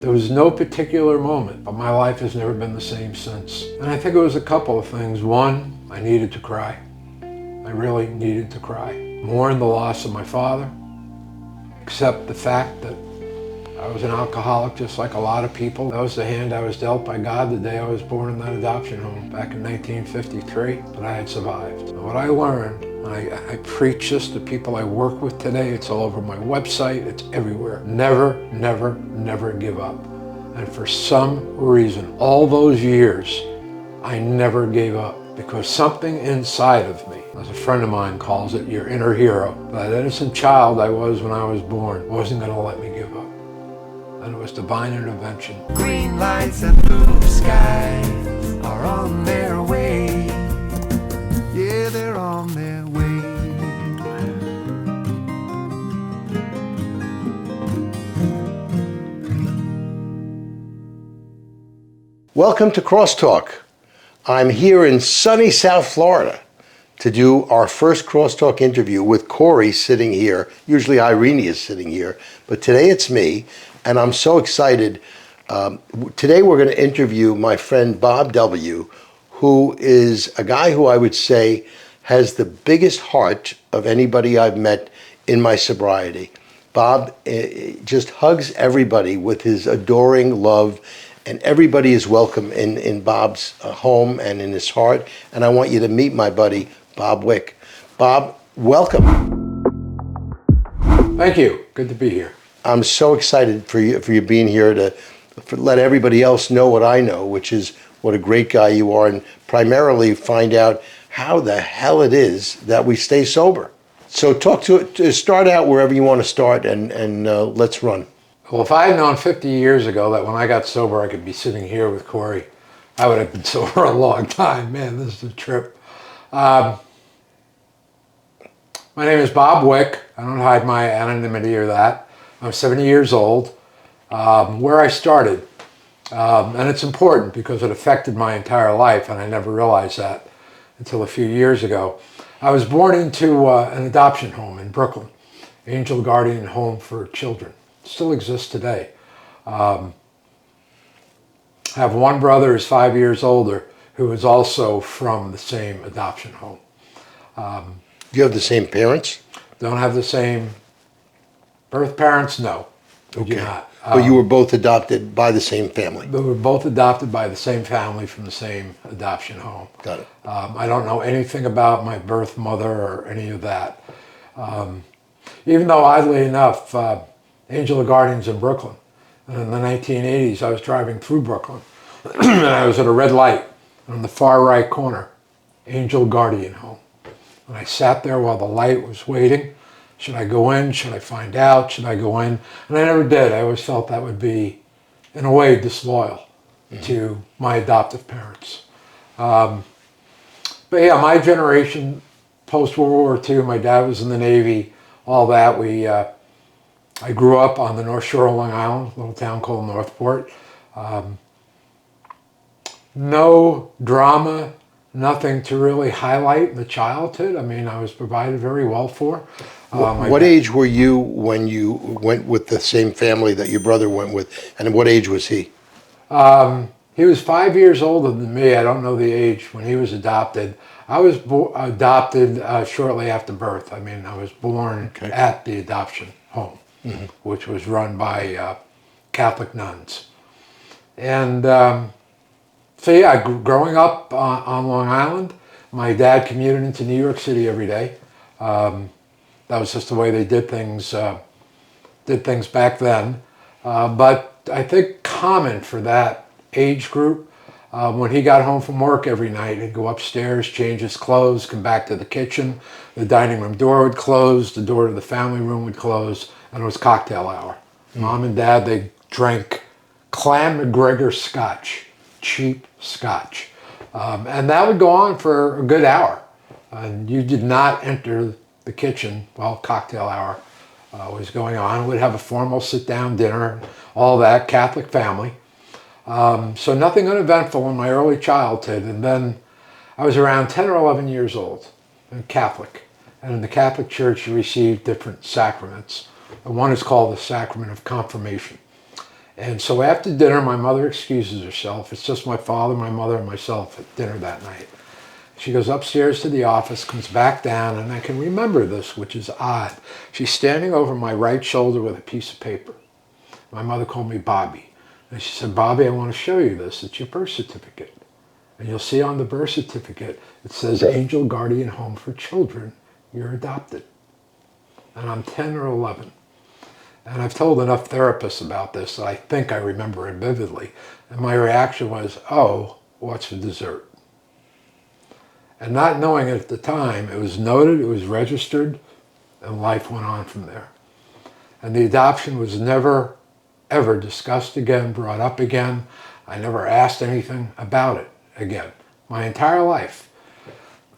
There was no particular moment, but my life has never been the same since. And I think it was a couple of things. One, I needed to cry. I really needed to cry. Mourn the loss of my father, accept the fact that I was an alcoholic just like a lot of people. That was the hand I was dealt by God the day I was born in that adoption home back in 1953, but I had survived. And what I learned, and I preach this to people I work with today, it's all over my website, it's everywhere. Never, never, never give up. And for some reason, all those years, I never gave up because something inside of me, as a friend of mine calls it, your inner hero, that innocent child I was when I was born, wasn't going to let me give up. And it was divine intervention. Green lights and blue skies are on their way. Yeah, they're on their way. Welcome to Crosstalk. I'm here in sunny South Florida to do our first Crosstalk interview with Corey sitting here. Usually Irene is sitting here, but today it's me. And I'm so excited. Today we're going to interview my friend Bob W., who is a guy who I would say has the biggest heart of anybody I've met in my sobriety. Bob just hugs everybody with his adoring love, and everybody is welcome in Bob's home and in his heart. And I want you to meet my buddy, Bob Wick. Bob, welcome. Thank you. Good to be here. I'm so excited for you being here to let everybody else know what I know, which is what a great guy you are, and primarily find out how the hell it is that we stay sober. So start out wherever you want to start, and let's run. Well, if I had known 50 years ago that when I got sober I could be sitting here with Corey, I would have been sober a long time. Man, this is a trip. My name is Bob Wick. I don't hide my anonymity or that. I'm 70 years old. Where I started, and it's important because it affected my entire life, and I never realized that until a few years ago. I was born into an adoption home in Brooklyn, Angel Guardian Home for Children. It still exists today. I have one brother who's 5 years older who is also from the same adoption home. Do you have the same parents? Don't have the same birth parents, no. We do Okay. not. But you were both adopted by the same family. We were both adopted by the same family from the same adoption home. Got it. I don't know anything about my birth mother or any of that. Even though, oddly enough, Angel of Guardians in Brooklyn. And in the 1980s, I was driving through Brooklyn, and I was at a red light on the far right corner, Angel Guardian Home. And I sat there while the light was waiting. Should I go in? Should I find out? Should I go in? And I never did. I always felt that would be, in a way, disloyal to my adoptive parents. But yeah, my generation, post-World War II, my dad was in the Navy, all that. I grew up on the North Shore of Long Island, a little town called Northport. No drama, nothing to really highlight in the childhood. I mean, I was provided very well for. What age were you when you went with the same family that your brother went with, and what age was he? He was 5 years older than me. I don't know the age when he was adopted. I was adopted shortly after birth. I mean, I was born at the adoption home, which was run by Catholic nuns. And so yeah, growing up on Long Island, my dad commuted into New York City every day. That was just the way they did things back then. But I think common for that age group, when he got home from work every night, he'd go upstairs, change his clothes, come back to the kitchen, the dining room door would close, the door to the family room would close, and it was cocktail hour. Mom and Dad, they drank Clan McGregor scotch, cheap scotch. And that would go on for a good hour. And you did not enter the kitchen while cocktail hour was going on. We'd have a formal sit-down dinner, all that, Catholic family. So nothing uneventful in my early childhood. And then I was around 10 or 11 years old and Catholic. And in the Catholic Church, you receive different sacraments. And one is called the sacrament of confirmation. And so after dinner, my mother excuses herself. It's just my father, my mother, and myself at dinner that night. She goes upstairs to the office, comes back down, and I can remember this, which is odd. She's standing over my right shoulder with a piece of paper. My mother called me Bobby. And she said, Bobby, I want to show you this. It's your birth certificate. And you'll see on the birth certificate, it says Angel Guardian Home for Children. You're adopted. And I'm 10 or 11. And I've told enough therapists about this that I think I remember it vividly. And my reaction was, oh, what's for dessert? And not knowing it at the time, it was noted, it was registered, and life went on from there. And the adoption was never, ever discussed again, brought up again. I never asked anything about it again. My entire life,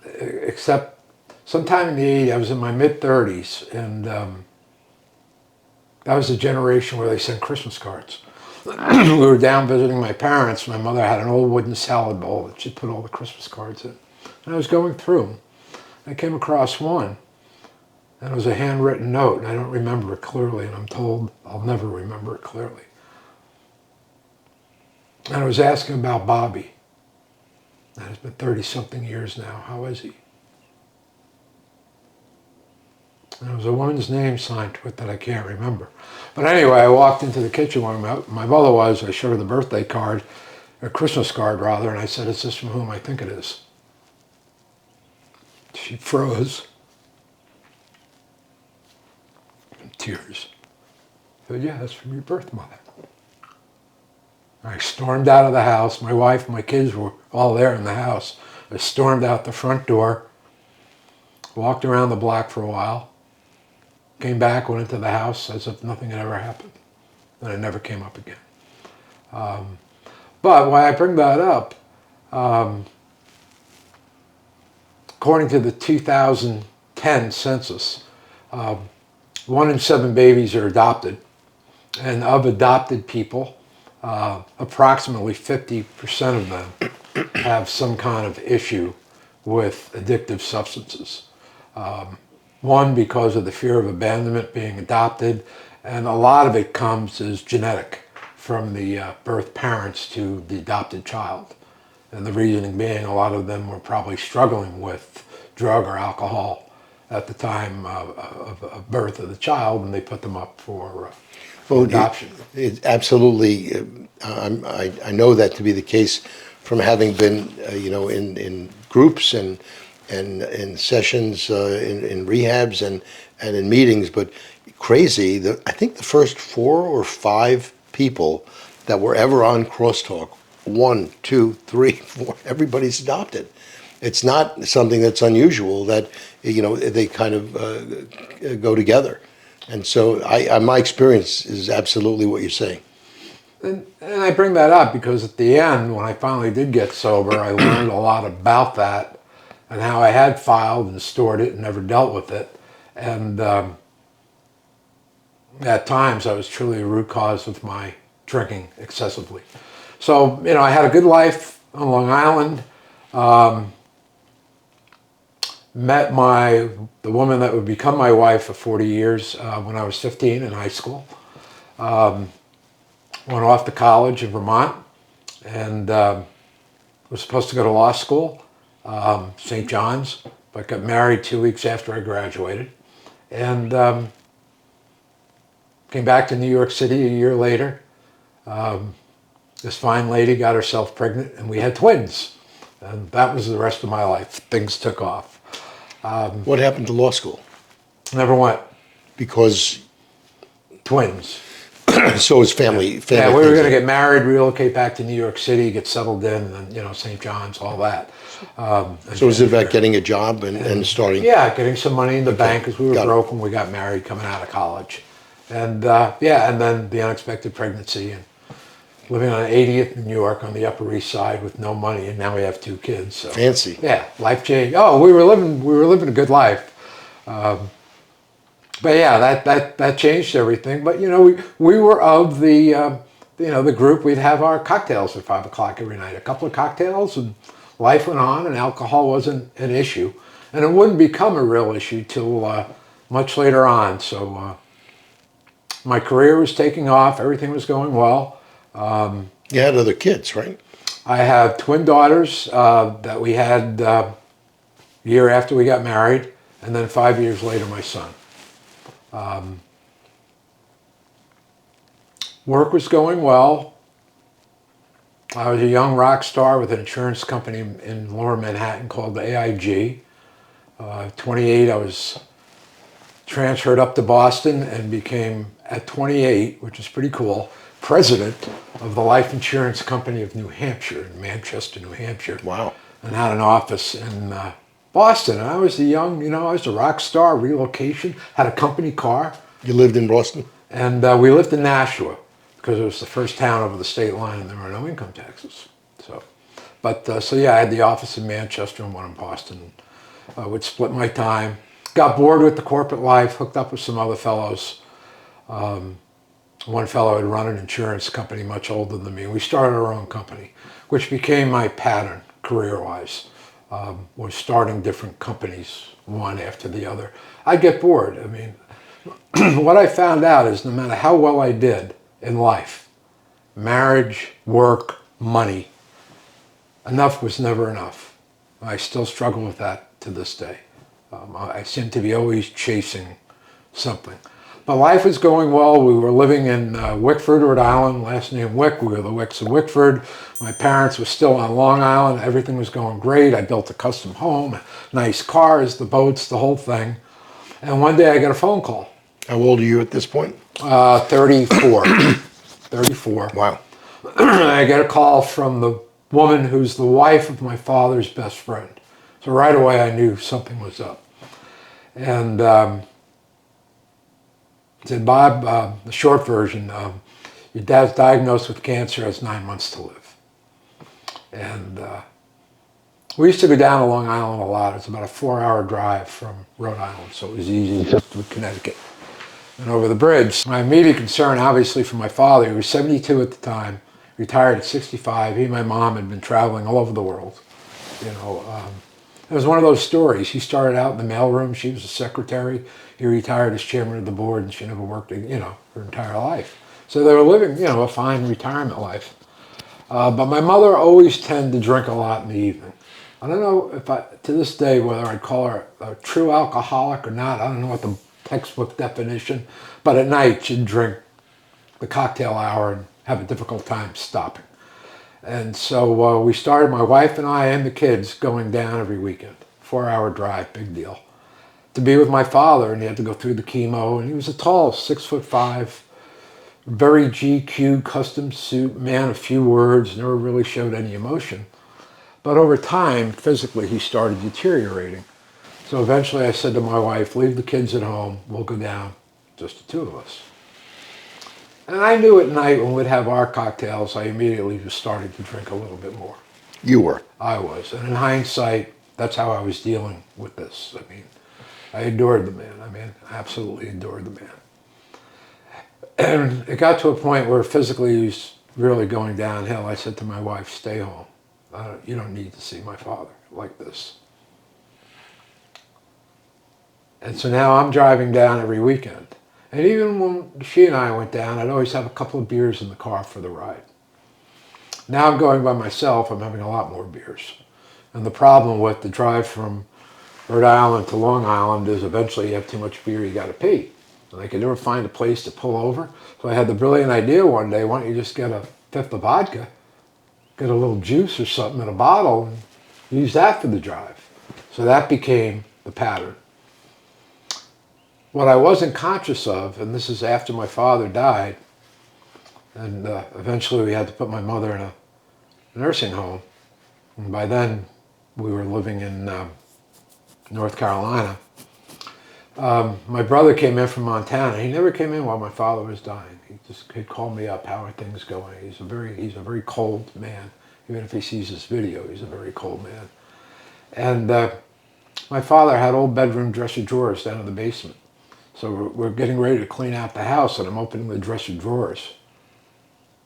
except sometime in the 80s, I was in my mid-30s, and that was the generation where they sent Christmas cards. We were down visiting my parents. My mother had an old wooden salad bowl that she'd put all the Christmas cards in. And I was going through them. I came across one, and it was a handwritten note, and I don't remember it clearly, and I'm told I'll never remember it clearly. And I was asking about Bobby. And it's been 30-something years now. How is he? And there was a woman's name signed to it that I can't remember. But anyway, I walked into the kitchen where my mother was. I showed her the birthday card, a Christmas card rather, and I said, is this from whom I think it is? She froze. In tears. I said, yeah, that's from your birth mother. I stormed out of the house. My wife and my kids were all there in the house. I stormed out the front door, walked around the block for a while, came back, went into the house as if nothing had ever happened. And it never came up again. But why I bring that up, according to the 2010 census, 1 in 7 babies are adopted. And of adopted people, approximately 50% of them have some kind of issue with addictive substances. One, because of the fear of abandonment being adopted, and a lot of it comes as genetic from the birth parents to the adopted child. And the reasoning being a lot of them were probably struggling with drug or alcohol at the time of birth of the child, and they put them up for adoption. It absolutely, I know that to be the case from having been, in groups and in sessions, in rehabs and in meetings. But crazy, I think the first 4 or 5 people that were ever on Crosstalk, 1, 2, 3, 4, everybody's adopted. It's not something that's unusual that, they kind of go together. And so my experience is absolutely what you're saying. And I bring that up because at the end, when I finally did get sober, I learned a lot about that and how I had filed and stored it and never dealt with it. And at times I was truly a root cause of my drinking excessively. So, I had a good life on Long Island. Met the woman that would become my wife for 40 years when I was 15 in high school. Went off to college in Vermont and was supposed to go to law school, St. John's, but got married 2 weeks after I graduated. And came back to New York City a year later. This fine lady got herself pregnant and we had twins. And that was the rest of my life. Things took off. What happened to law school? Never went. Because twins. So it's family. Yeah, we were going to get married, relocate back to New York City, get settled in, and St. John's, all that. So was it about getting a job and starting? Yeah, getting some money in the bank because we were broke when we got married coming out of college. And and then the unexpected pregnancy and living on 80th in New York on the Upper East Side with no money, and now we have 2 kids. So. Fancy. Yeah, life changed. Oh, we were living a good life. But yeah, that changed everything. But we were of the the group. We'd have our cocktails at 5 o'clock every night. A couple of cocktails, and life went on. And alcohol wasn't an issue, and it wouldn't become a real issue till much later on. So My career was taking off. Everything was going well. You had other kids, right? I have twin daughters that we had a year after we got married, and then 5 years later, my son. Work was going well. I was a young rock star with an insurance company in lower Manhattan called AIG. 28, I was transferred up to Boston and became, at 28, which is pretty cool, president of the life insurance company of New Hampshire, in Manchester, New Hampshire. Wow. And had an office in Boston. And I was a young, I was a rock star, relocation, had a company car. You lived in Boston? And we lived in Nashua because it was the first town over the state line and there were no income taxes. So yeah, I had the office in Manchester and one in Boston. I would split my time. Got bored with the corporate life, hooked up with some other fellows. One fellow had run an insurance company much older than me. We started our own company, which became my pattern career-wise, was starting different companies, one after the other. I'd get bored. I mean, what I found out is no matter how well I did in life, marriage, work, money, enough was never enough. I still struggle with that to this day. I seem to be always chasing something. But life was going well. We were living in Wickford, Rhode Island, last name Wick. We were the Wicks of Wickford. My parents were still on Long Island. Everything was going great. I built a custom home, nice cars, the boats, the whole thing. And one day I got a phone call. How old are you at this point? 34. 34. Wow. I get a call from the woman who's the wife of my father's best friend. So right away I knew something was up. And said, Bob, the short version, your dad's diagnosed with cancer, has 9 months to live. And we used to go down to Long Island a lot. It's about a 4-hour drive from Rhode Island, so it was easy just with Connecticut and over the bridge. My immediate concern, obviously, for my father, he was 72 at the time, retired at 65. He and my mom had been traveling all over the world. It was one of those stories. He started out in the mailroom. She was a secretary. He retired as chairman of the board, and she never worked, her entire life. So they were living, a fine retirement life. But my mother always tended to drink a lot in the evening. I don't know if to this day, whether I'd call her a true alcoholic or not. I don't know what the textbook definition, but at night she'd drink the cocktail hour and have a difficult time stopping. And so we started, my wife and I and the kids, going down every weekend. 4-hour drive, big deal. To be with my father, and he had to go through the chemo, and he was a tall, 6'5", very GQ, custom suit, man of few words, never really showed any emotion. But over time, physically, he started deteriorating. So eventually I said to my wife, leave the kids at home, we'll go down, just the two of us. And I knew at night when we'd have our cocktails, I immediately just started to drink a little bit more. You were? I was. And in hindsight, that's how I was dealing with this. I mean, I adored the man. I absolutely adored the man. And it got to a point where physically he was really going downhill. I said to my wife, stay home. You don't need to see my father like this. And so now I'm driving down every weekend. And even when she and I went down, I'd always have a couple of beers in the car for the ride. Now I'm going by myself, I'm having a lot more beers. And the problem with the drive from Rhode Island to Long Island is eventually you have too much beer, you got to pee. And I could never find a place to pull over. So I had the brilliant idea one day, why don't you just get a fifth of vodka, get a little juice or something in a bottle, and use that for the drive. So that became the pattern. What I wasn't conscious of, and this is after my father died, and eventually we had to put my mother in a nursing home. And by then, we were living in North Carolina. My brother came in from Montana. He never came in while my father was dying. He'd call me up, how are things going? He's a very cold man. Even if he sees this video, he's a very cold man. And my father had old bedroom dresser drawers down in the basement. So we're getting ready to clean out the house, and I'm opening the dresser drawers.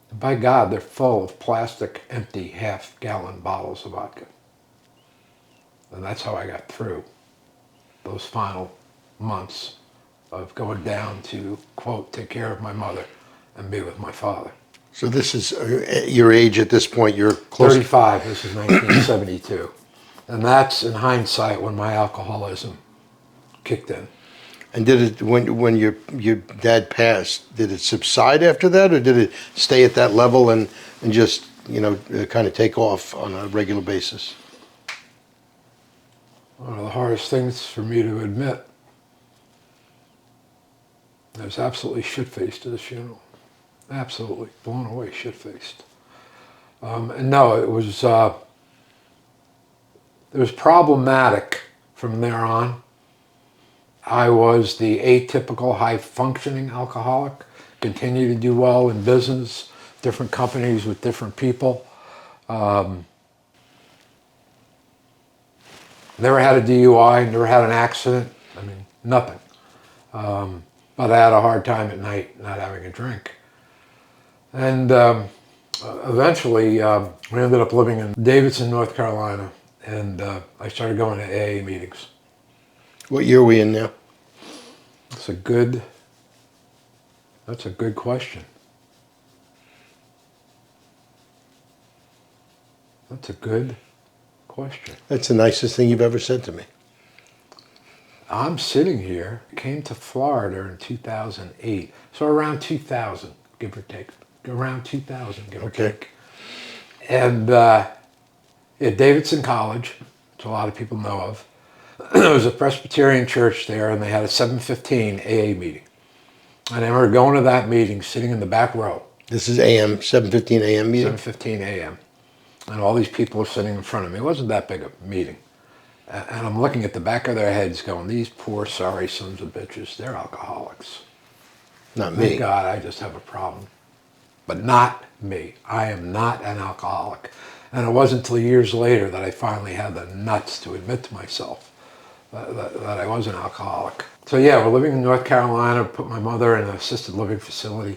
And by God, they're full of plastic, empty, half-gallon bottles of vodka. And that's how I got through those final months of going down to, quote, take care of my mother and be with my father. So this is your age at this point. You're close. 35. This is 1972, and that's in hindsight when my alcoholism kicked in. And did it when your dad passed? Did it subside after that, or did it stay at that level and just kind of take off on a regular basis? One of the hardest things for me to admit. I was absolutely shit-faced at his funeral. Absolutely blown away, shit-faced. And no, it was problematic from there on. I was the atypical high-functioning alcoholic, continued to do well in business, different companies with different people. Never had a DUI, never had an accident. I mean, nothing. But I had a hard time at night not having a drink. And eventually, we ended up living in Davidson, North Carolina, and I started going to AA meetings. What year are we in now? That's a good question. That's a good question. That's the nicest thing you've ever said to me. I'm sitting here, came to Florida in 2008, so around 2000, give or take. Around 2000, give or take. And at Davidson College, which a lot of people know of, there was a Presbyterian church there, and they had a 7:15 AA meeting. And I remember going to that meeting, sitting in the back row. This is AM, 7:15 AM meeting? 7:15 AM. And all these people were sitting in front of me. It wasn't that big a meeting. And I'm looking at the back of their heads going, these poor, sorry sons of bitches, they're alcoholics. Not me. Thank God I just have a problem. But not me. I am not an alcoholic. And it wasn't until years later that I finally had the nuts to admit to myself that I was an alcoholic. So yeah, we're living in North Carolina, put my mother in an assisted living facility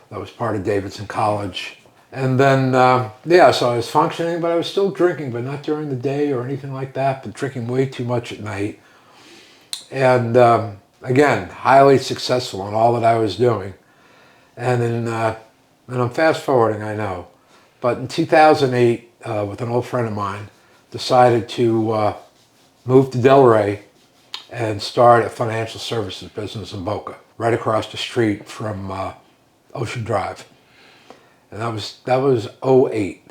that was part of Davidson College. And then, so I was functioning, but I was still drinking, but not during the day or anything like that, but drinking way too much at night. And again, highly successful in all that I was doing. And then, and I'm fast forwarding, I know, but in 2008, with an old friend of mine, decided to move to Delray and start a financial services business in Boca, right across the street from Ocean Drive. And that was 08.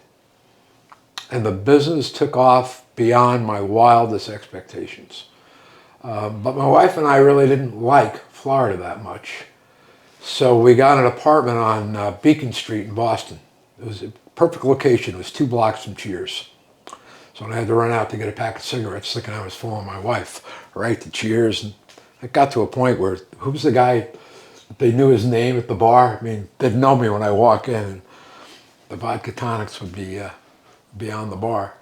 And the business took off beyond my wildest expectations. But my wife and I really didn't like Florida that much. So we got an apartment on Beacon Street in Boston. It was a perfect location. It was 2 blocks from Cheers. So when I had to run out to get a pack of cigarettes, thinking I was fooling my wife, right to Cheers. And it got to a point where, who was the guy, they knew his name at the bar? I mean, they'd know me when I walk in. And the vodka tonics would be on the bar.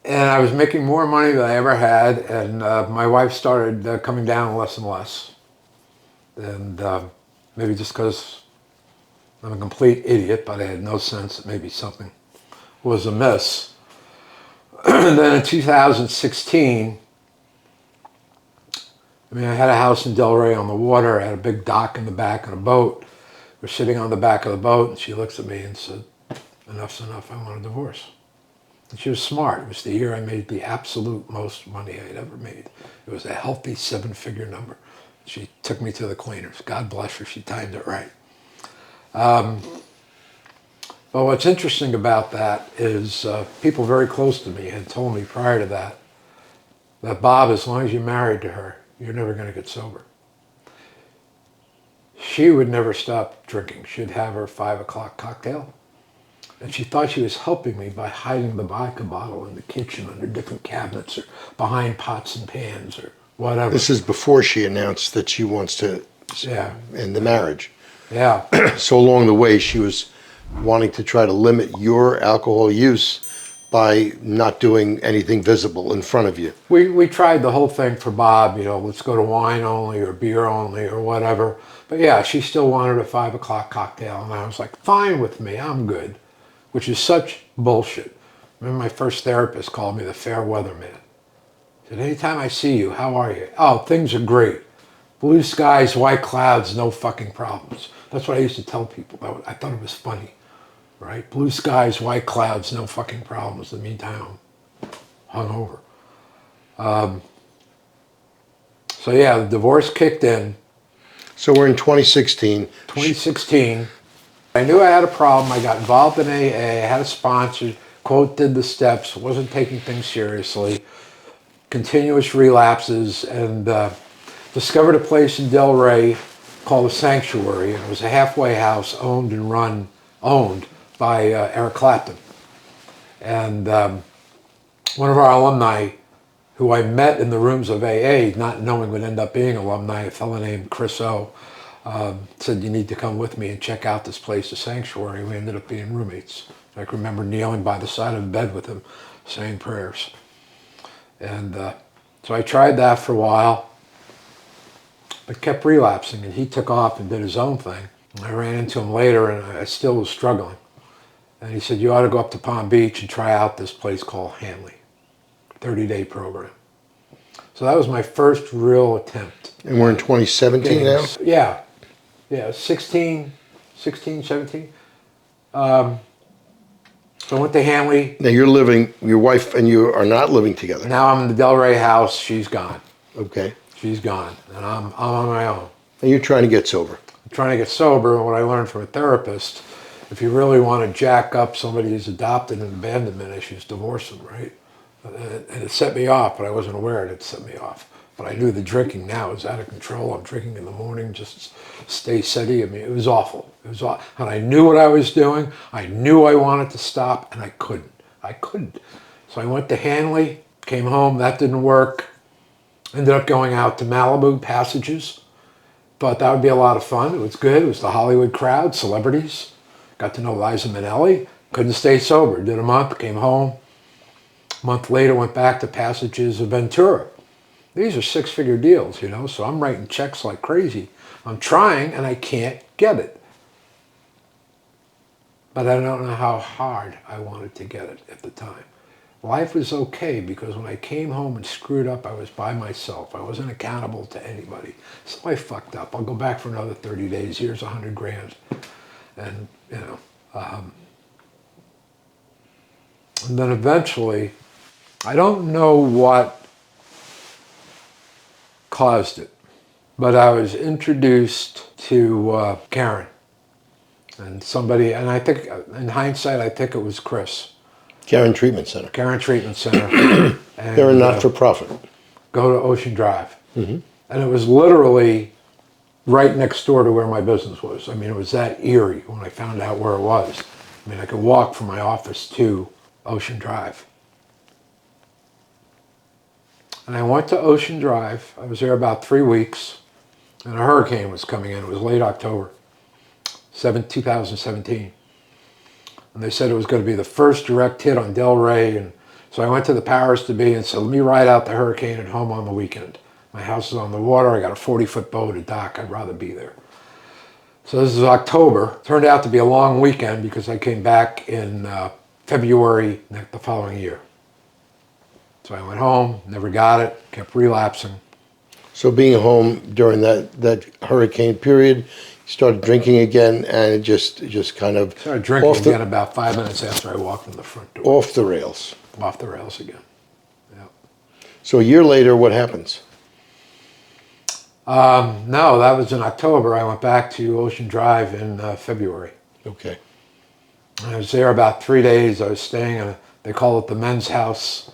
And I was making more money than I ever had, and my wife started coming down less and less. And maybe just because I'm a complete idiot, but I had no sense that maybe something was amiss. And then in 2016, I had a house in Delray on the water. I had a big dock in the back and a boat. We're sitting on the back of the boat, and she looks at me and said, enough's enough, I want a divorce. And she was smart. It was the year I made the absolute most money I'd ever made. It was a healthy 7-figure number. She took me to the cleaners. God bless her, she timed it right. But what's interesting about that is people very close to me had told me prior to that Bob, as long as you're married to her, you're never going to get sober. She would never stop drinking. She'd have her 5 o'clock cocktail. And she thought she was helping me by hiding the vodka bottle in the kitchen under different cabinets or behind pots and pans or whatever. This is before she announced that she wants to end the marriage. Yeah. So along the way, she was wanting to try to limit your alcohol use by not doing anything visible in front of you. We tried the whole thing for Bob, let's go to wine only or beer only or whatever. But yeah, she still wanted a 5 o'clock cocktail. And I was like, fine with me, I'm good. Which is such bullshit. Remember my first therapist called me the fair weather man. He said, anytime I see you, how are you? Oh, things are great. Blue skies, white clouds, no fucking problems. That's what I used to tell people. I thought it was funny, right? Blue skies, white clouds, no fucking problems. In the meantime, I'm hungover. So yeah, the divorce kicked in. So we're in 2016. 2016. I knew I had a problem. I got involved in AA. I had a sponsor. Quote, did the steps. Wasn't taking things seriously. Continuous relapses, and discovered a place in Delray called the Sanctuary. And it was a halfway house owned by Eric Clapton. And one of our alumni, who I met in the rooms of AA, not knowing would end up being alumni, a fellow named 𝗧𝗵𝗶𝘀𝗁, said, you need to come with me and check out this place, the Sanctuary. We ended up being roommates. I can remember kneeling by the side of the bed with him, saying prayers. And so I tried that for a while, but kept relapsing, and he took off and did his own thing. I ran into him later, and I still was struggling. And he said, you ought to go up to Palm Beach and try out this place called Hanley, 30-day program. So that was my first real attempt. And we're in 2017 now? Yeah, 16, 17. So I went to Hanley. Now you're living, your wife and you are not living together. Now I'm in the Delray house. She's gone. Okay. She's gone, and I'm on my own. And you're trying to get sober. I'm trying to get sober, and what I learned from a therapist, if you really want to jack up somebody who's adopted and abandonment issues, divorce them, right? And it set me off, but I wasn't aware it set me off. But I knew the drinking now is out of control. I'm drinking in the morning, just stay steady. I mean, it was awful. It was awful. And I knew what I was doing. I knew I wanted to stop, and I couldn't. So I went to Hanley, came home. That didn't work. Ended up going out to Malibu, Passages. Thought that would be a lot of fun. It was good. It was the Hollywood crowd, celebrities. Got to know Liza Minnelli. Couldn't stay sober. Did a month, came home. A month later, went back to Passages of Ventura. These are six-figure deals, you know, so I'm writing checks like crazy. I'm trying, and I can't get it. But I don't know how hard I wanted to get it at the time. Life was okay, because when I came home and screwed up, I was by myself. I wasn't accountable to anybody. So I fucked up. I'll go back for another 30 days. Here's $100,000. And, you know, and then eventually, I don't know what caused it, but I was introduced to Karen, and somebody, and I think, in hindsight, I think it was Chris. Karen Treatment Center. Karen Treatment Center. And, they're a not-for-profit. Go to Ocean Drive. Mm-hmm. And it was literally right next door to where my business was. I mean, it was that eerie when I found out where it was. I mean, I could walk from my office to Ocean Drive. And I went to Ocean Drive. I was there about 3 weeks, and a hurricane was coming in. It was late October, 2017. And they said it was going to be the first direct hit on Delray. And so I went to the powers to be and said, let me ride out the hurricane at home on the weekend. My house is on the water. I got a 40-foot boat, a dock. I'd rather be there. So this is October. Turned out to be a long weekend because I came back in February the following year. So I went home, never got it, kept relapsing. So being home during that hurricane period, you started drinking again, and it just kind of... Started drinking again about 5 minutes after I walked in the front door. Off the rails. Off the rails again, yeah. So a year later, what happens? No, that was in October. I went back to Ocean Drive in February. Okay. I was there about 3 days. I was staying in they call it the men's house.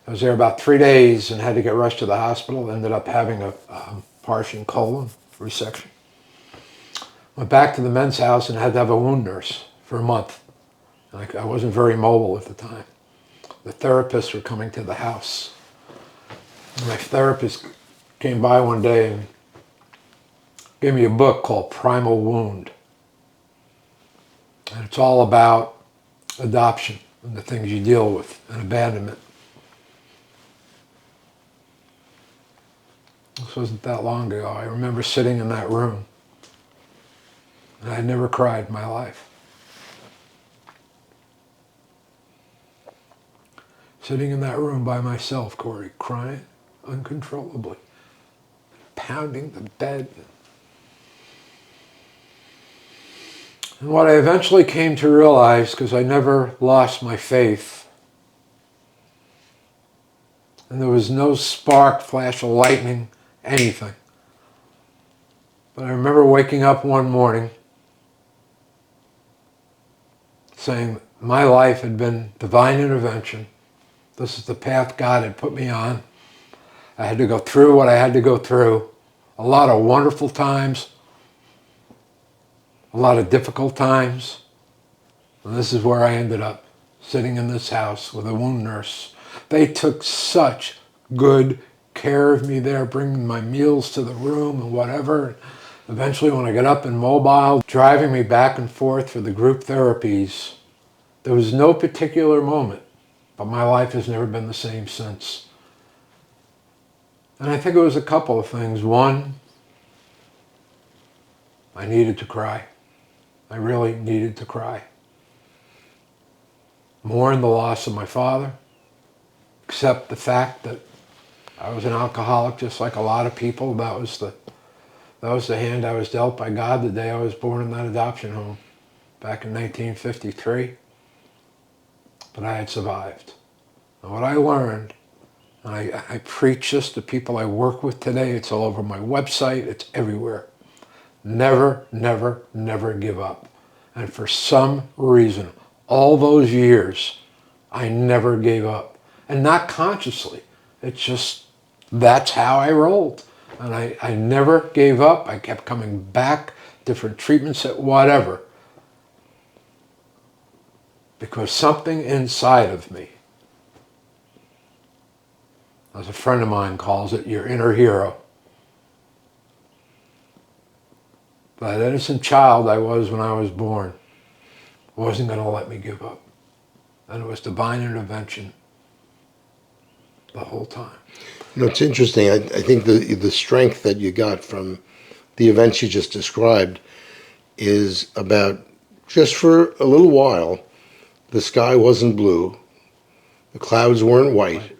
I was there about 3 days and had to get rushed to the hospital. Ended up having a partial colon resection. Went back to the men's house and had to have a wound nurse for a month. I wasn't very mobile at the time. The therapists were coming to the house. And my therapist came by one day and gave me a book called Primal Wound. And it's all about adoption and the things you deal with and abandonment. This wasn't that long ago. I remember sitting in that room, and I'd never cried in my life. Sitting in that room by myself, Corey, crying uncontrollably. pounding the bed. And what I eventually came to realize, because I never lost my faith, and there was no spark, flash of lightning, anything. But I remember waking up one morning saying my life had been divine intervention. This is the path God had put me on. I had to go through what I had to go through. A lot of wonderful times, a lot of difficult times. And this is where I ended up, sitting in this house with a wound nurse. They took such good care of me there, bringing my meals to the room and whatever. Eventually, when I got up and mobile, driving me back and forth for the group therapies, there was no particular moment, but my life has never been the same since. And I think it was a couple of things. One, I needed to cry. I really needed to cry. Mourn the loss of my father, accept the fact that I was an alcoholic just like a lot of people. That was the hand I was dealt by God the day I was born in that adoption home back in 1953. But I had survived. And what I learned, and I preach this to people I work with today, it's all over my website, it's everywhere. Never, never, never give up. And for some reason, all those years, I never gave up. And not consciously. It's just, that's how I rolled. And I never gave up. I kept coming back, different treatments, whatever. Because something inside of me, as a friend of mine calls it, your inner hero. That innocent child I was when I was born wasn't going to let me give up. And it was divine intervention the whole time. You know, it's interesting. I think the strength that you got from the events you just described is about, just for a little while, the sky wasn't blue, the clouds weren't white,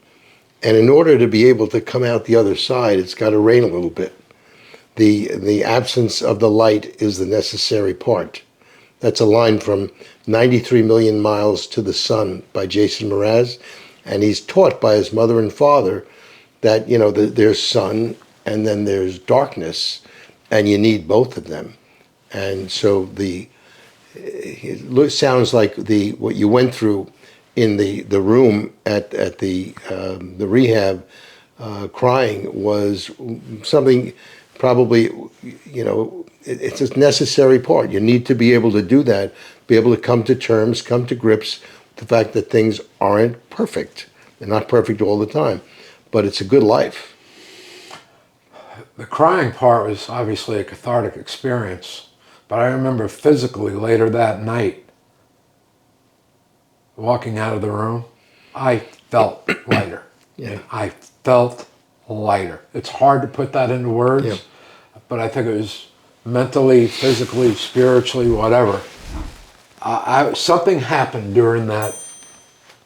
and in order to be able to come out the other side, it's got to rain a little bit. The absence of the light is the necessary part. That's a line from 93 Million Miles to the Sun by 𝗧𝗵𝗶𝘀𝘁, and he's taught by his mother and father that, you know, there's sun and then there's darkness, and you need both of them. And so it sounds like what you went through in the room at the rehab, crying, was something probably, you know, it's a necessary part. You need to be able to do that, be able to come to terms, come to grips with the fact that things aren't perfect. They're not perfect all the time, but it's a good life. The crying part was obviously a cathartic experience, but I remember physically later that night, walking out of the room, I felt lighter. Yeah. I felt lighter. It's hard to put that into words, Yeah. but I think it was mentally, physically, spiritually, whatever. Something happened during that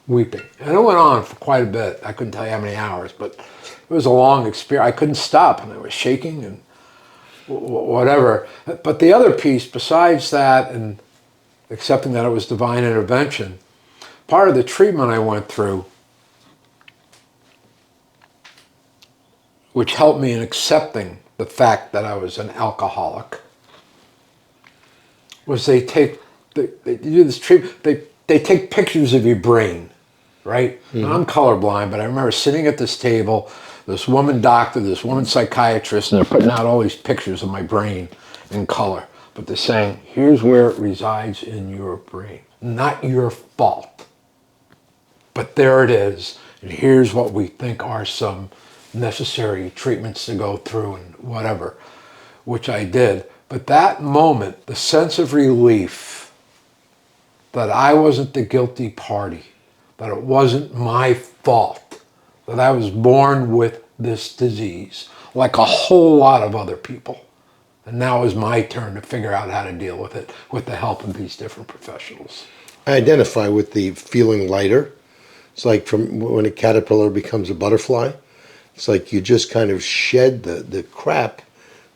weeping. And it went on for quite a bit. I couldn't tell you how many hours, but it was a long experience. I couldn't stop, and I was shaking and whatever. But the other piece, besides that and accepting that it was divine intervention, part of the treatment I went through, which helped me in accepting the fact that I was an alcoholic, was they do this treatment, they take pictures of your brain, right? Mm-hmm. And I'm colorblind, but I remember sitting at this table, this woman doctor, this woman psychiatrist, and they're putting out all these pictures of my brain in color. But they're saying, here's where it resides in your brain. Not your fault. But there it is. And here's what we think are some necessary treatments to go through and whatever, which I did. But that moment, the sense of relief that I wasn't the guilty party, that it wasn't my fault, that I was born with this disease, like a whole lot of other people. And now it was my turn to figure out how to deal with it with the help of these different professionals. I identify with the feeling lighter. It's like from when a caterpillar becomes a butterfly. It's like you just kind of shed the crap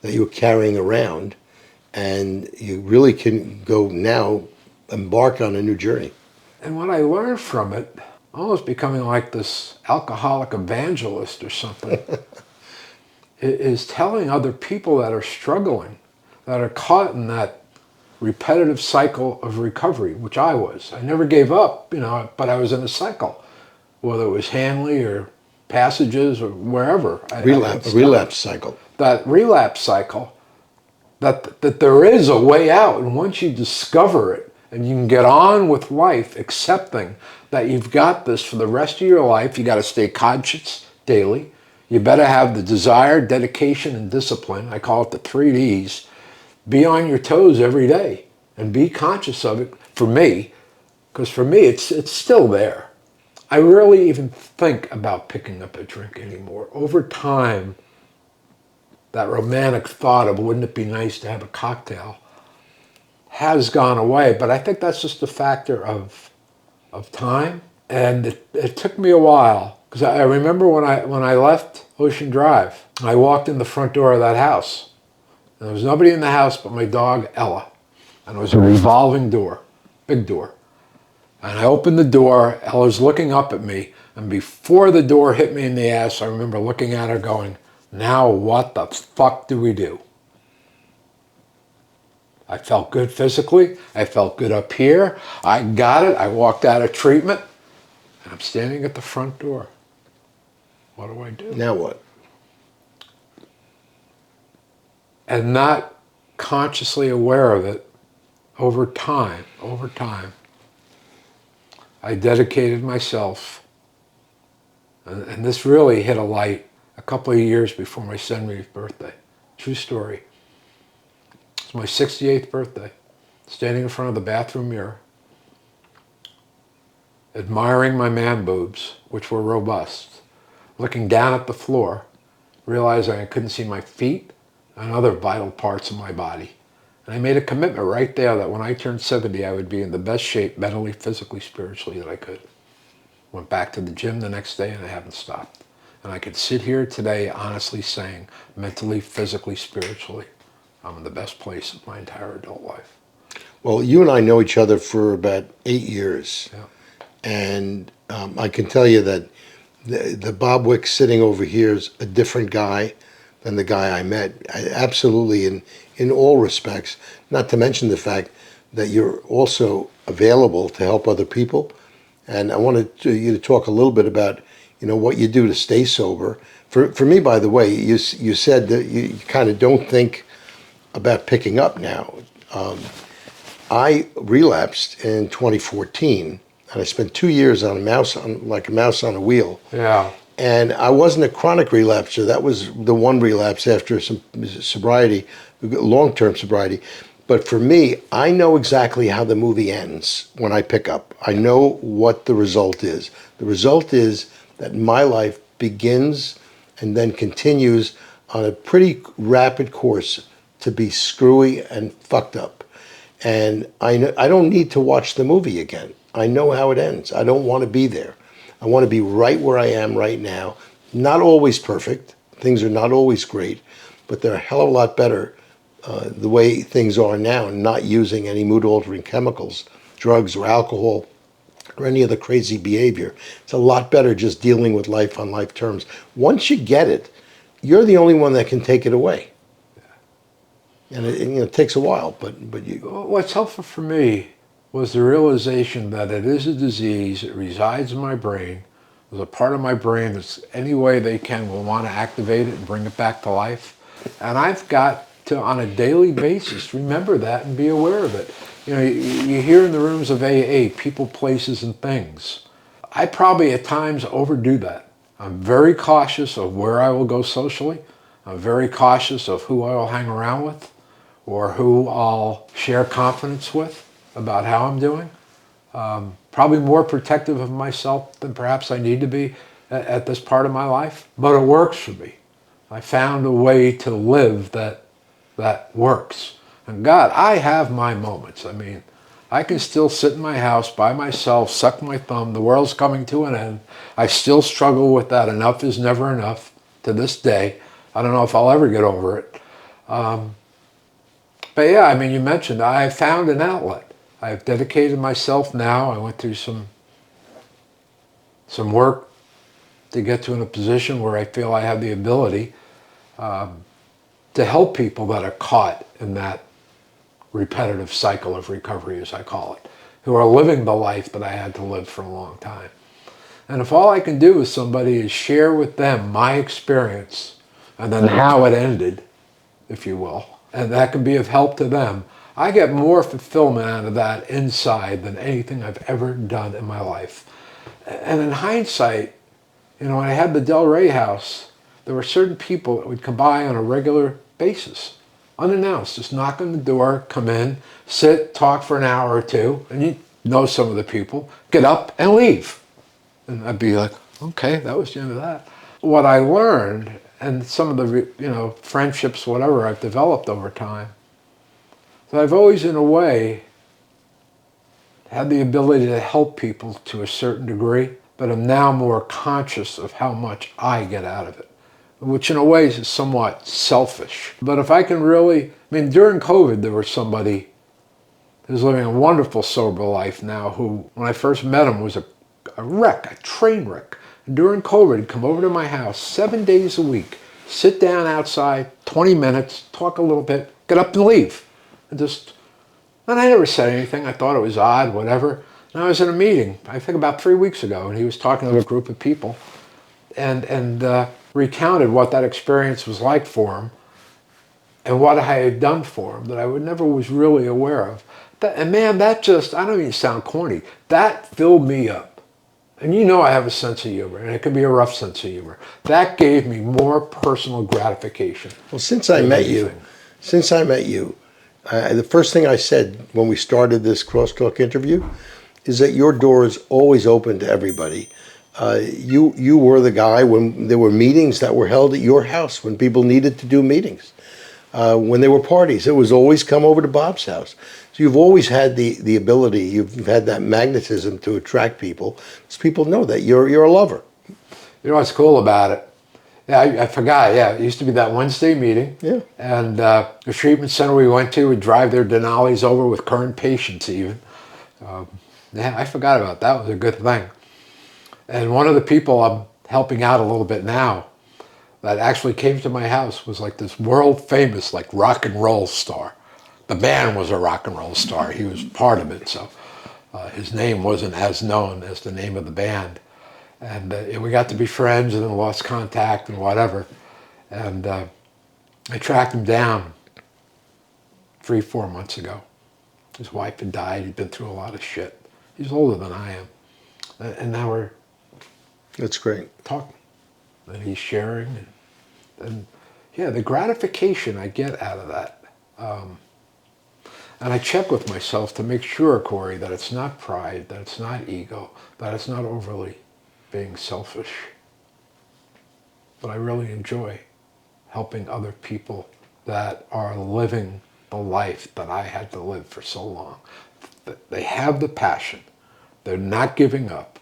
that you were carrying around, and you really can go now embark on a new journey. And what I learned from it, almost becoming like this alcoholic evangelist or something, is telling other people that are struggling, that are caught in that repetitive cycle of recovery, which I was. I never gave up, but I was in a cycle, whether it was Hanley or Passages or wherever. Relapse cycle. That relapse cycle, that there is a way out, and once you discover it, and you can get on with life, accepting that you've got this for the rest of your life. You got to stay conscious daily. You better have the desire, dedication, and discipline. I call it the 3 Ds. Be on your toes every day and be conscious of it. For me, because for me, it's still there. I rarely even think about picking up a drink anymore. Over time, that romantic thought of wouldn't it be nice to have a cocktail has gone away, but I think that's just a factor of time. And it took me a while, because I remember when I left Ocean Drive, I walked in the front door of that house. And there was nobody in the house but my dog, Ella. And it was a revolving door, big door. And I opened the door, Ella's looking up at me, and before the door hit me in the ass, I remember looking at her going, now what the fuck do we do? I felt good physically. I felt good up here. I got it. I walked out of treatment, and I'm standing at the front door. What do I do? Now what? And not consciously aware of it, over time, I dedicated myself, and this really hit a light a couple of years before my 70th birthday. True story. It's my 68th birthday, standing in front of the bathroom mirror, admiring my man boobs, which were robust, looking down at the floor, realizing I couldn't see my feet and other vital parts of my body. And I made a commitment right there that when I turned 70, I would be in the best shape, mentally, physically, spiritually, that I could. Went back to the gym the next day, and I haven't stopped. And I could sit here today honestly saying, mentally, physically, spiritually, I'm in the best place of my entire adult life. Well, you and I know each other for about 8 years. Yeah. And I can tell you that the Bob Wick sitting over here is a different guy than the guy I met. Absolutely, in all respects, not to mention the fact that you're also available to help other people. And I wanted you to talk a little bit about, what you do to stay sober. For me, by the way, you said that you kind of don't think about picking up now. I relapsed in 2014, and I spent 2 years like a mouse on a wheel. Yeah. And I wasn't a chronic relapser. That was the one relapse after some sobriety, long-term sobriety. But for me, I know exactly how the movie ends when I pick up. I know what the result is. The result is that my life begins and then continues on a pretty rapid course to be screwy and fucked up. And I don't need to watch the movie again. I know how it ends. I don't want to be there. I want to be right where I am right now. Not always perfect. Things are not always great, but they're a hell of a lot better the way things are now, not using any mood-altering chemicals, drugs, or alcohol, or any other crazy behavior. It's a lot better just dealing with life on life terms. Once you get it, you're the only one that can take it away. And it takes a while, but you... What's helpful for me was the realization that it is a disease, it resides in my brain. There's a part of my brain that's any way they can will want to activate it and bring it back to life. And I've got to, on a daily basis, remember that and be aware of it. You hear in the rooms of AA, people, places, and things. I probably at times overdo that. I'm very cautious of where I will go socially. I'm very cautious of who I will hang around with or who I'll share confidence with about how I'm doing. Probably more protective of myself than perhaps I need to be at this part of my life, but it works for me. I found a way to live that works. And God, I have my moments. I mean, I can still sit in my house by myself, suck my thumb, the world's coming to an end. I still struggle with that. Enough is never enough. to this day. I don't know if I'll ever get over it. But yeah, I mean, you mentioned I found an outlet. I've dedicated myself now. I went through some work to get to in a position where I feel I have the ability to help people that are caught in that repetitive cycle of recovery, as I call it, who are living the life that I had to live for a long time. And if all I can do with somebody is share with them my experience and then how it ended, if you will, and that can be of help to them, I get more fulfillment out of that inside than anything I've ever done in my life. And in hindsight, you know, when I had the Del Rey house, there were certain people that would come by on a regular basis, unannounced, just knock on the door, come in, sit, talk for an hour or two, and you know some of the people, get up and leave. And I'd be like, okay, that was the end of that. What I learned, and some of the, you know, friendships, whatever I've developed over time, that I've always, in a way, had the ability to help people to a certain degree, but I'm now more conscious of how much I get out of it, which in a way is somewhat selfish. But if I can really, I mean, during COVID, there was somebody who's living a wonderful sober life now who, when I first met him, was a wreck, a train wreck. And during COVID, he'd come over to my house 7 days a week, sit down outside, 20 minutes, talk a little bit, get up and leave. And I never said anything. I thought it was odd, whatever. And I was in a meeting, I think about 3 weeks ago, and he was talking to a group of people and recounted what that experience was like for him and what I had done for him that I never was really aware of. And man, that just, I don't even sound corny, that filled me up. And you know I have a sense of humor, and it can be a rough sense of humor. That gave me more personal gratification. Well, since I met you, the first thing I said when we started this Crosstalk interview is that your door is always open to everybody. You were the guy when there were meetings that were held at your house, when people needed to do meetings. When there were parties, it was always come over to Bob's house. So you've always had the ability, you've had that magnetism to attract people, because people know that you're a lover. You know what's cool about it? Yeah, I forgot, yeah, it used to be that Wednesday meeting. Yeah. And the treatment center we went to would drive their Denali's over with current patients even. Yeah, I forgot about that. It was a good thing. And one of the people I'm helping out a little bit now that actually came to my house was like this world famous like rock and roll star. The band was a rock and roll star. He was part of it, so his name wasn't as known as the name of the band. And we got to be friends and then lost contact and whatever. And I tracked him down 3-4 months ago. His wife had died. He'd been through a lot of shit. He's older than I am. And now we're That's great. talking. And he's sharing. And yeah, the gratification I get out of that. And I check with myself to make sure, Corey, that it's not pride, that it's not ego, that it's not overly being selfish. But I really enjoy helping other people that are living the life that I had to live for so long. They have the passion. They're not giving up.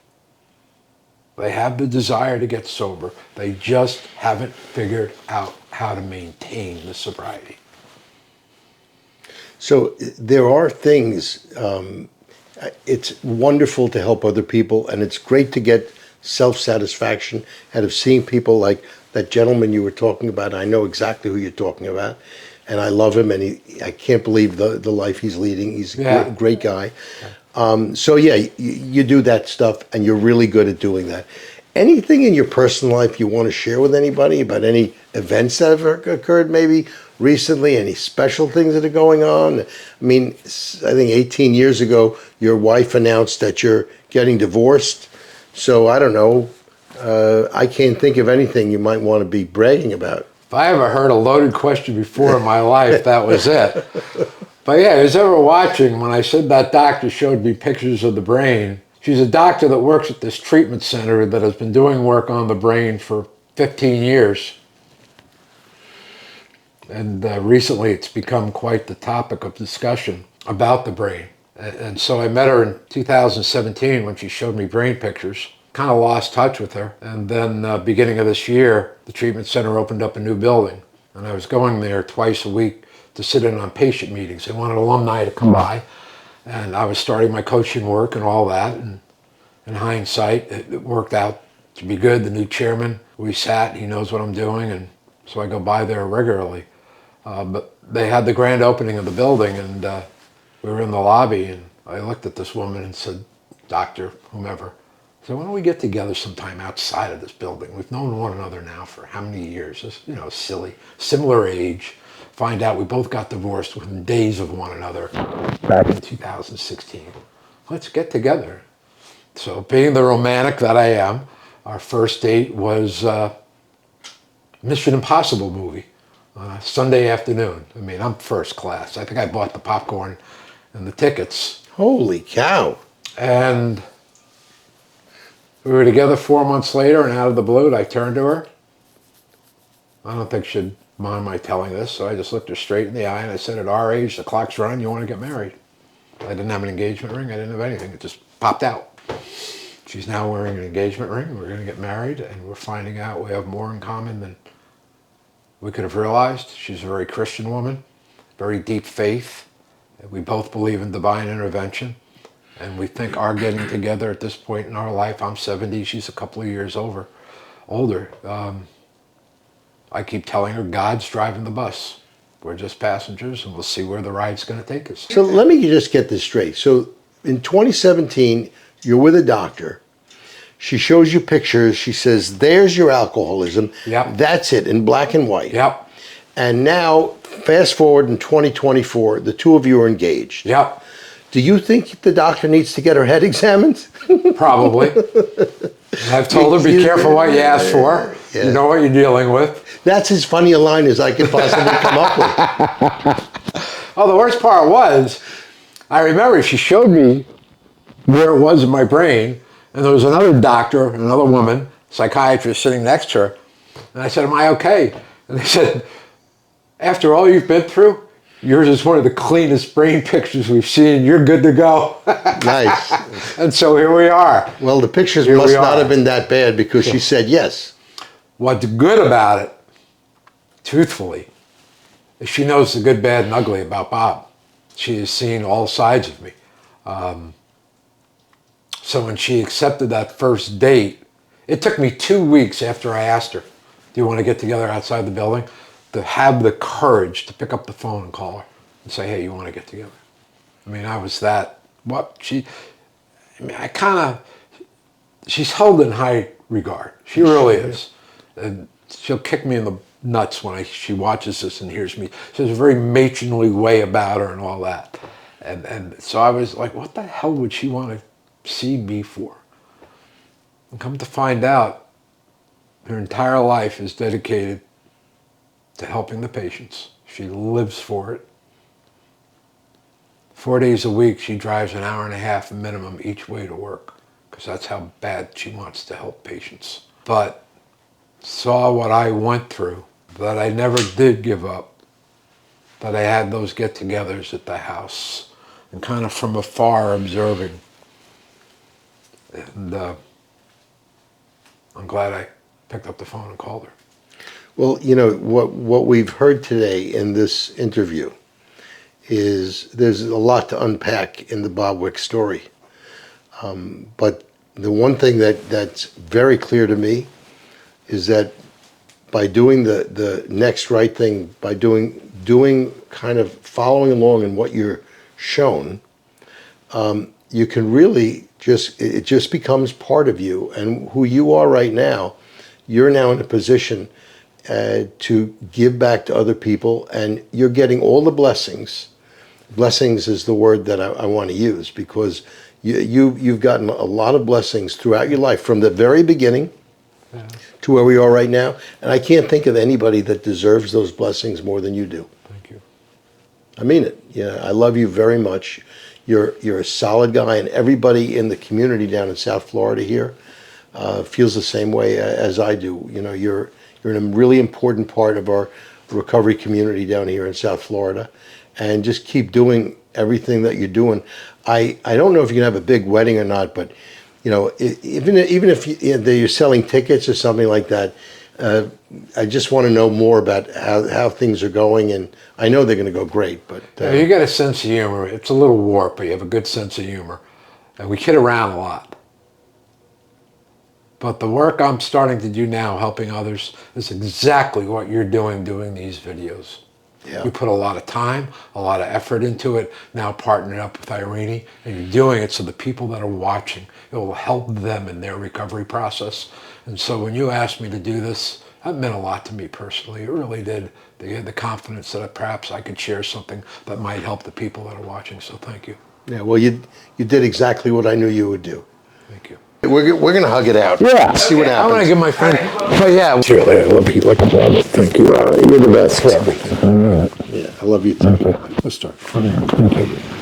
They have the desire to get sober. They just haven't figured out how to maintain the sobriety. So there are things, it's wonderful to help other people, and it's great to get self-satisfaction out of seeing people like that gentleman you were talking about. I know exactly who you're talking about, and I love him, and I can't believe the life he's leading. He's a great guy. So yeah, you do that stuff, and you're really good at doing that. Anything in your personal life you want to share with anybody about any events that have occurred maybe recently, any special things that are going on? I mean, I think 18 years ago, your wife announced that you're getting divorced. So I don't know, I can't think of anything you might want to be bragging about. If I ever heard a loaded question before in my life, that was it. But yeah, who's ever watching, when I said that doctor showed me pictures of the brain, she's a doctor that works at this treatment center that has been doing work on the brain for 15 years. And recently it's become quite the topic of discussion about the brain. And so I met her in 2017 when she showed me brain pictures, kind of lost touch with her. And then beginning of this year, the treatment center opened up a new building. And I was going there twice a week to sit in on patient meetings. They wanted alumni to come by. And I was starting my coaching work and all that. And in hindsight, it worked out to be good. The new chairman, we sat, he knows what I'm doing. And so I go by there regularly. But they had the grand opening of the building, and we were in the lobby, and I looked at this woman and said, Doctor, whomever, I said, why don't we get together sometime outside of this building? We've known one another now for how many years? It's, you know, silly, similar age. Find out we both got divorced within days of one another back in 2016. Let's get together. So being the romantic that I am, our first date was Mission Impossible movie. Sunday afternoon. I mean, I'm first class. I think I bought the popcorn and the tickets. Holy cow. And we were together 4 months later, and out of the blue, I turned to her. I don't think she'd mind my telling this, so I just looked her straight in the eye and I said, at our age, the clock's running, you want to get married? I didn't have an engagement ring. I didn't have anything. It just popped out. She's now wearing an engagement ring. We're going to get married, and we're finding out we have more in common than we could have realized. She's a very Christian woman, very deep faith. We both believe in divine intervention. And we think our getting together at this point in our life, I'm 70, she's a couple of years older. I keep telling her, God's driving the bus. We're just passengers, and we'll see where the ride's going to take us. So let me just get this straight. So in 2017, you're with a doctor. She shows you pictures. She says, there's your alcoholism. Yep. That's it, in black and white. Yep. And now, fast forward in 2024, the two of you are engaged. Yep. Do you think the doctor needs to get her head examined? Probably. I've told her, be careful what you ask for. Yeah. You know what you're dealing with. That's as funny a line as I could possibly come up with. Oh, the worst part was, I remember she showed me where it was in my brain, and there was another doctor, another woman, psychiatrist sitting next to her, and I said, am I okay? And they said, after all you've been through, yours is one of the cleanest brain pictures we've seen. You're good to go. Nice. And so here we are. Well, the pictures Here must we not are. have been that bad because she said yes. What's good about it, truthfully, is she knows the good, bad, and ugly about Bob. She has seen all sides of me. So when she accepted that first date, it took me 2 weeks after I asked her, do you want to get together outside the building, to have the courage to pick up the phone and call her and say, hey, you want to get together? I mean, I was that, she's held in high regard. She really is. And she'll kick me in the nuts when she watches this and hears me. She has a very matronly way about her and all that. And so I was like, what the hell would she want to see me for? And come to find out, her entire life is dedicated to helping the patients. She lives for it. 4 days a week, she drives an hour and a half minimum each way to work, because that's how bad she wants to help patients. But saw what I went through, that I never did give up, that I had those get-togethers at the house, and kind of from afar observing. And I'm glad I picked up the phone and called her. Well, you know, what we've heard today in this interview is there's a lot to unpack in the Bob Wick story. But the one thing that's very clear to me is that by doing the next right thing, by doing kind of following along in what you're shown, you can really it just becomes part of you. And who you are right now, you're now in a position to give back to other people, and you're getting all the blessings. Blessings is the word that I want to use, because you've gotten a lot of blessings throughout your life, from the very beginning to where we are right now. And I can't think of anybody that deserves those blessings more than you do. Thank you. I mean it. Yeah, I love you very much. You're a solid guy, and everybody in the community down in South Florida here feels the same way as I do. You know, you're a really important part of our recovery community down here in South Florida, and just keep doing everything that you're doing. I don't know if you can have a big wedding or not, but you know, even if you're selling tickets or something like that, I just want to know more about how things are going, and I know they're going to go great. But yeah, you got a sense of humor. It's a little warped, but you have a good sense of humor, and we kid around a lot. But the work I'm starting to do now, helping others, is exactly what you're doing these videos. Yeah. You put a lot of time, a lot of effort into it, now partnered up with 𝗣cie, and you're doing it so the people that are watching, it will help them in their recovery process. And so when you asked me to do this, that meant a lot to me personally. It really did. They had the confidence that perhaps I could share something that might help the people that are watching. So thank you. Yeah, well, you did exactly what I knew you would do. Thank you. We're going to hug it out. Yeah. See what happens. I want to give my friend, but yeah. Truly, I love you like a brother. Thank you. You're the best for everything. All right. Yeah, I love you too. Okay. Let's start. Okay. Thank you.